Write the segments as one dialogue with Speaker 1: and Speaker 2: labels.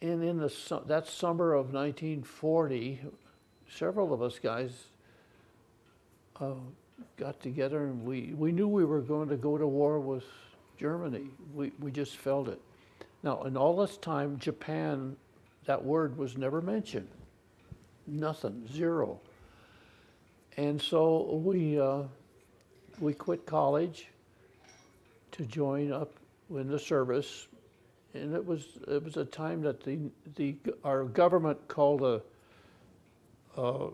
Speaker 1: And in that summer of 1940, several of us guys got together, and we knew we were going to go to war with Germany. We just felt it. Now, in all this time, Japan, that word was never mentioned. Nothing, zero. And so we quit college to join up in the service, and it was a time that our government called a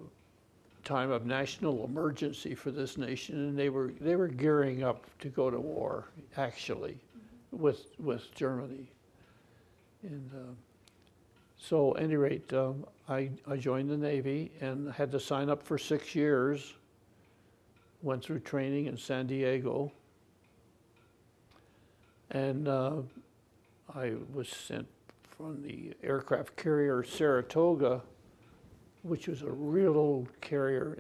Speaker 1: time of national emergency for this nation, and they were gearing up to go to war, actually, with Germany. And so, at any rate, I joined the Navy and had to sign up for 6 years. Went through training in San Diego, and I was sent from the aircraft carrier Saratoga, which was a real old carrier.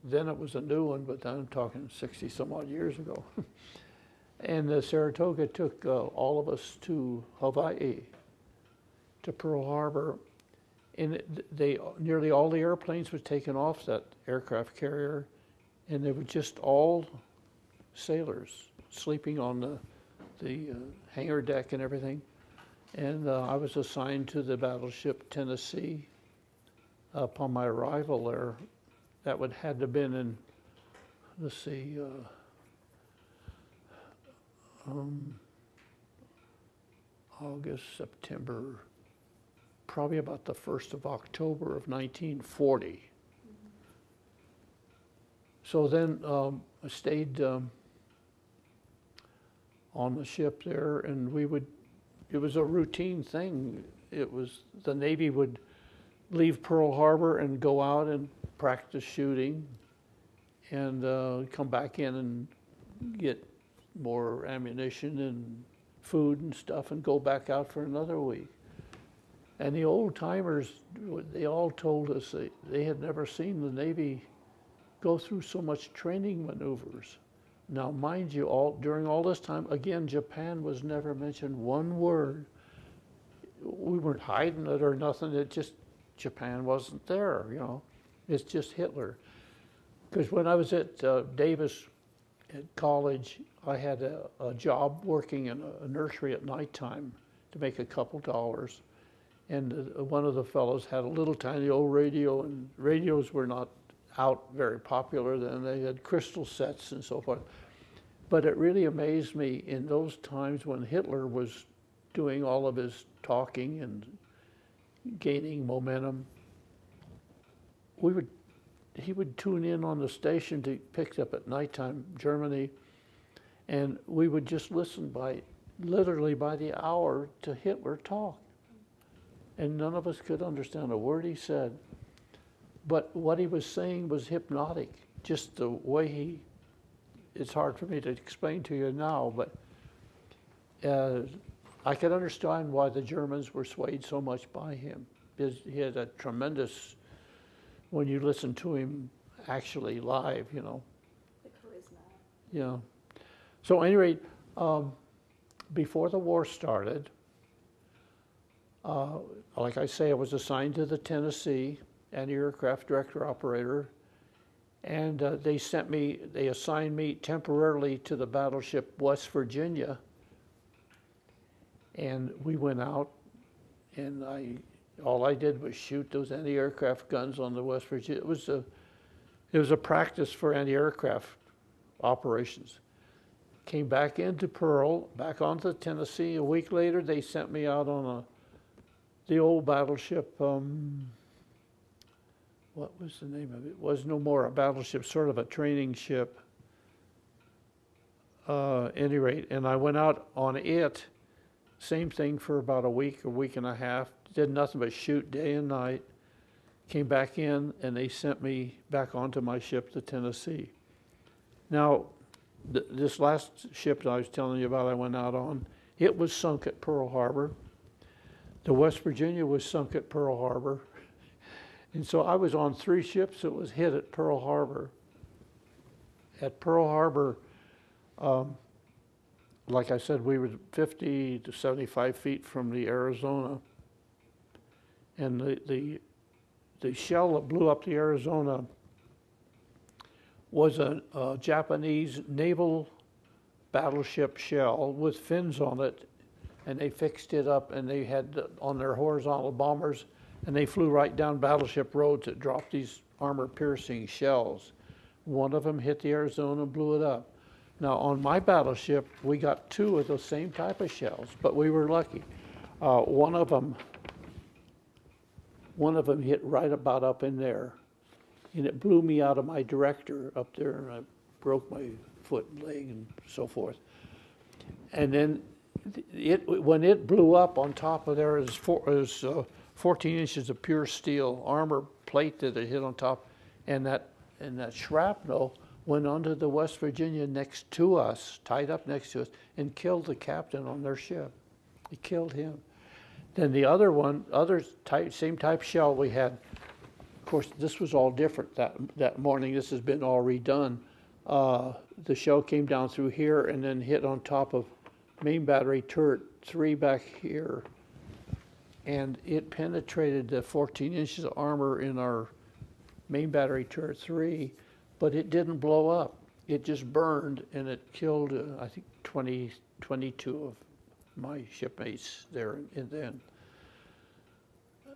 Speaker 1: Then it was a new one, but I'm talking 60 some odd years ago. And the Saratoga took all of us to Hawaii, to Pearl Harbor, and nearly all the airplanes were taken off that aircraft carrier, and they were just all sailors sleeping on the hangar deck and everything. And I was assigned to the battleship Tennessee. Upon my arrival there, that had to have been in, let's see, August, September, probably about the 1st of October of 1940. So then I stayed on the ship there, and it was a routine thing. The Navy would leave Pearl Harbor and go out and practice shooting, and come back in and get more ammunition and food and stuff, and go back out for another week. And the old timers, they all told us they had never seen the Navy go through so much training maneuvers. Now, mind you, during all this time, again, Japan was never mentioned one word. We weren't hiding it or nothing. It just, Japan wasn't there, you know. It's just Hitler. Because when I was at Davis at college, I had a job working in a nursery at nighttime to make a couple dollars. And one of the fellows had a little tiny old radio, and radios were not out very popular then. They had crystal sets and so forth. But it really amazed me in those times when Hitler was doing all of his talking and gaining momentum. He would tune in on the station to pick up at nighttime Germany, and we would just listen literally by the hour to Hitler talk. And none of us could understand a word he said. But what he was saying was hypnotic, just the way it's hard for me to explain to you now, but I could understand why the Germans were swayed so much by him. He had a tremendous, when you listen to him actually live, you know.
Speaker 2: The charisma.
Speaker 1: Yeah. So at any rate, before the war started, like I say, I was assigned to the Tennessee, anti-aircraft director operator, and they assigned me temporarily to the battleship West Virginia, and we went out, and all I did was shoot those anti-aircraft guns on the West Virginia. It was a practice for anti-aircraft operations. Came back into Pearl, back onto the Tennessee. A week later, they sent me out on the old battleship. What was the name of it? It was no more a battleship, sort of a training ship. Any rate, and I went out on it, same thing for about a week and a half. Did nothing but shoot day and night. Came back in, and they sent me back onto my ship, the Tennessee. Now, this last ship that I was telling you about I went out on, it was sunk at Pearl Harbor. The West Virginia was sunk at Pearl Harbor. And so I was on 3 ships that was hit at Pearl Harbor. At Pearl Harbor, like I said, we were 50 to 75 feet from the Arizona. And the shell that blew up the Arizona was a Japanese naval battleship shell with fins on it, and they fixed it up, and they had on their horizontal bombers, and they flew right down Battleship Road to drop these armor-piercing shells. One of them hit the Arizona and blew it up. Now, on my battleship, we got 2 of the same type of shells, but we were lucky. One of them hit right about up in there, and it blew me out of my director up there, and I broke my foot and leg and so forth. And then when it blew up on top of there, it was 14 inches of pure steel armor plate that it hit on top, and that shrapnel went onto the West Virginia next to us, tied up next to us, and killed the captain on their ship. It killed him. Then the other one, same type shell we had. Of course, this was all different that morning. This has been all redone. The shell came down through here and then hit on top of main battery turret 3 back here, and it penetrated the 14 inches of armor in our main battery turret 3, but it didn't blow up. It just burned, and it killed, I think, 22 of my shipmates there and then.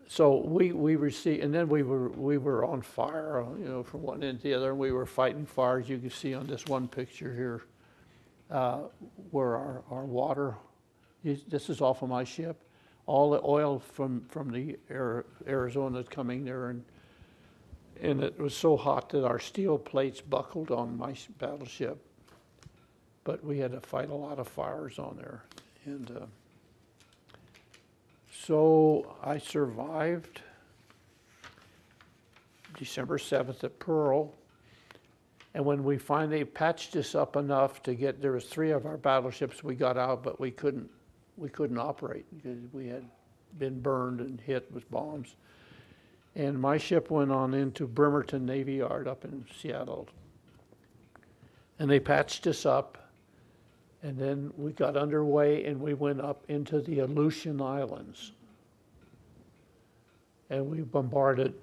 Speaker 1: So we received, and then we were on fire, from one end to the other, and we were fighting fires. You can see on this one picture here, where our water, this is off of my ship, all the oil from the Arizona coming there, and it was so hot that our steel plates buckled on my battleship. But we had to fight a lot of fires on there. And so I survived December 7th at Pearl. And when we finally patched this up enough to get, there was 3 of our battleships we got out, but we couldn't operate because we had been burned and hit with bombs. And my ship went on into Bremerton Navy Yard up in Seattle. And they patched us up. And then we got underway and we went up into the Aleutian Islands. And we bombarded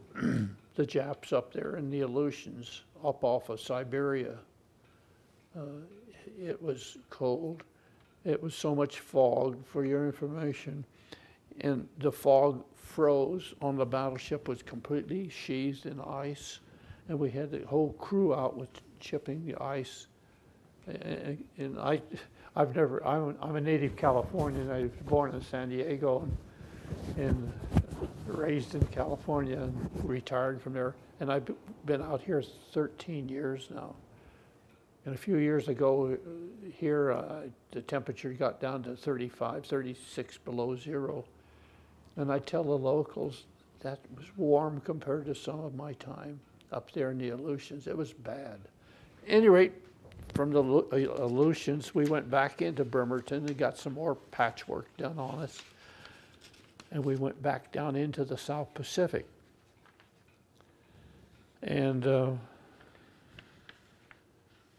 Speaker 1: the Japs up there in the Aleutians, up off of Siberia. It was cold. It was so much fog, for your information. And the fog froze on the battleship, was completely sheathed in ice. And we had the whole crew out with chipping the ice. And I'm a native Californian. I was born in San Diego and raised in California and retired from there. And I've been out here 13 years now. And a few years ago here, the temperature got down to 35, 36 below zero. And I tell the locals that was warm compared to some of my time up there in the Aleutians. It was bad. At any rate, from the Aleutians, we went back into Bremerton and got some more patchwork done on us. And we went back down into the South Pacific. And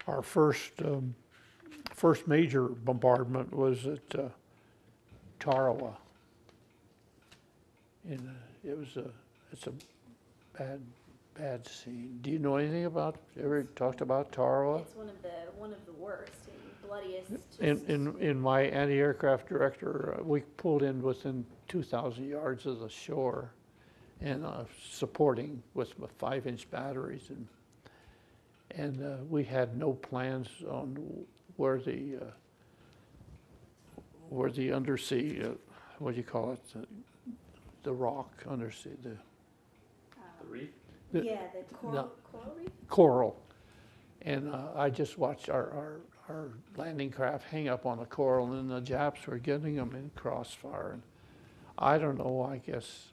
Speaker 1: our first major bombardment was at Tarawa. And it's a bad scene. Do you know anything about? Ever talked about Tarawa?
Speaker 2: It's one of the worst and bloodiest.
Speaker 1: In my anti-aircraft director, we pulled in within 2,000 yards of the shore, and supporting with 5-inch batteries, and we had no plans on where the undersea, what do you call it, the rock undersea, the
Speaker 3: reef?
Speaker 2: The coral reef?
Speaker 1: Coral. And I just watched our landing craft hang up on the coral, and the Japs were getting them in crossfire. And I don't know, I guess,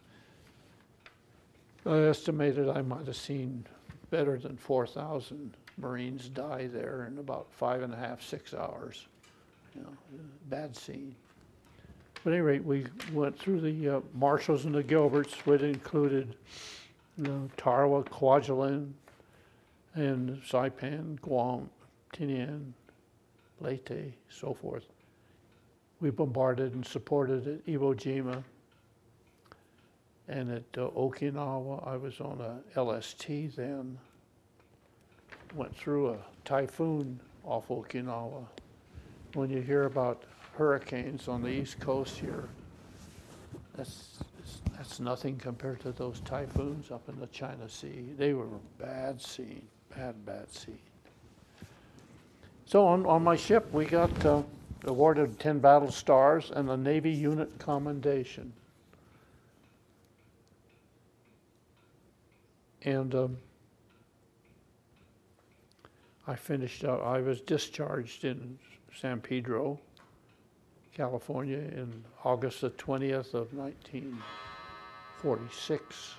Speaker 1: I estimated I might have seen better than 4,000 Marines die there in about 5.5, 6 hours. Bad scene. But at any rate, we went through the Marshalls and the Gilberts, which included Tarawa, Kwajalein, and Saipan, Guam, Tinian, Leyte, so forth. We bombarded and supported at Iwo Jima. And at Okinawa, I was on a LST then. Went through a typhoon off Okinawa. When you hear about hurricanes on the East Coast here, that's nothing compared to those typhoons up in the China Sea. They were bad scene, bad scene. So on my ship, we got awarded 10 battle stars and a Navy unit commendation. And I finished out, I was discharged in San Pedro, California in August the 20th of 1946.